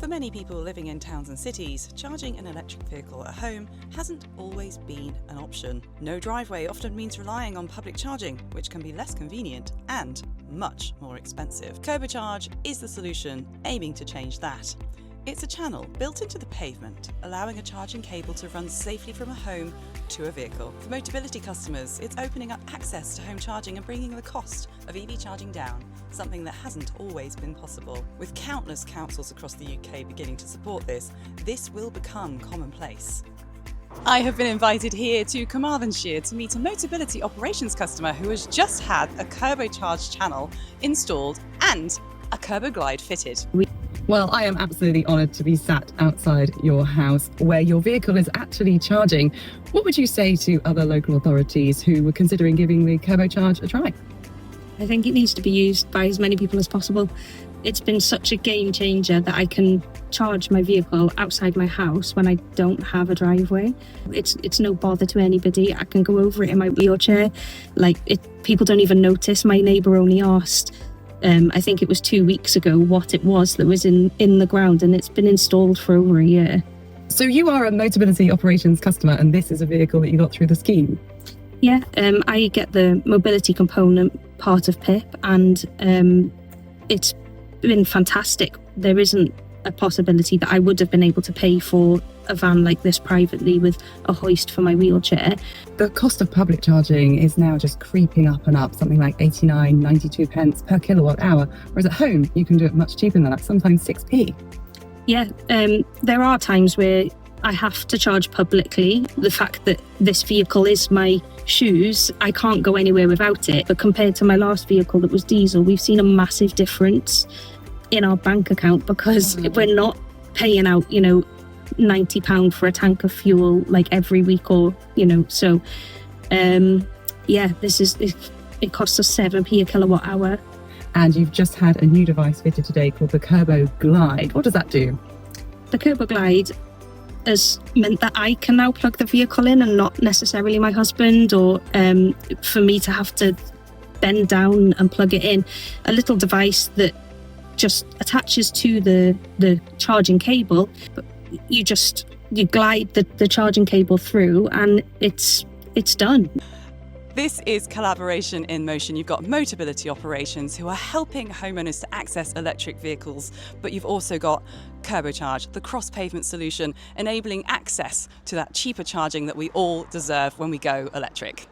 For many people living in towns and cities, charging an electric vehicle at home hasn't always been an option. No driveway often means relying on public charging, which can be less convenient and much more expensive. Kerbo Charge is the solution, aiming to change that. It's a channel built into the pavement, allowing a charging cable to run safely from a home to a vehicle. For Motability customers, it's opening up access to home charging and bringing the cost of EV charging down, something that hasn't always been possible. With countless councils across the UK beginning to support this will become commonplace. I have been invited here to Carmarthenshire to meet a Motability operations customer who has just had a Kerbo Charge channel installed and a Kerbo Glide fitted. Well, I am absolutely honoured to be sat outside your house where your vehicle is actually charging. What would you say to other local authorities who were considering giving the Kerbo Charge a try? I think it needs to be used by as many people as possible. It's been such a game changer that I can charge my vehicle outside my house when I don't have a driveway. It's no bother to anybody. I can go over it in my wheelchair. People don't even notice. My neighbour only asked, I think it was 2 weeks ago, what it was that was in the ground, and it's been installed for over a year. So you are a Motability operations customer and this is a vehicle that you got through the scheme? Yeah, I get the mobility component part of PIP, and it's been fantastic. There isn't a possibility that I would have been able to pay for a van like this privately with a hoist for my wheelchair. The cost of public charging is now just creeping up and up, something like 89, 92 pence per kilowatt hour, whereas at home you can do it much cheaper than that, sometimes 6p. Yeah, there are times where I have to charge publicly. The fact that this vehicle is my shoes, I can't go anywhere without it. But compared to my last vehicle that was diesel, we've seen a massive difference in our bank account because we're not paying out, £90 for a tank of fuel like every week it costs us 7p a kilowatt hour. And you've just had a new device fitted today called the Kerbo Glide. What does that do? The Kerbo Glide has meant that I can now plug the vehicle in and not necessarily my husband, or for me to have to bend down and plug it in. A little device that just attaches to the charging cable, but you glide the charging cable through and it's done. This is collaboration in motion. You've got Motability operations who are helping homeowners to access electric vehicles, but you've also got Kerbo Charge, the cross-pavement solution, enabling access to that cheaper charging that we all deserve when we go electric.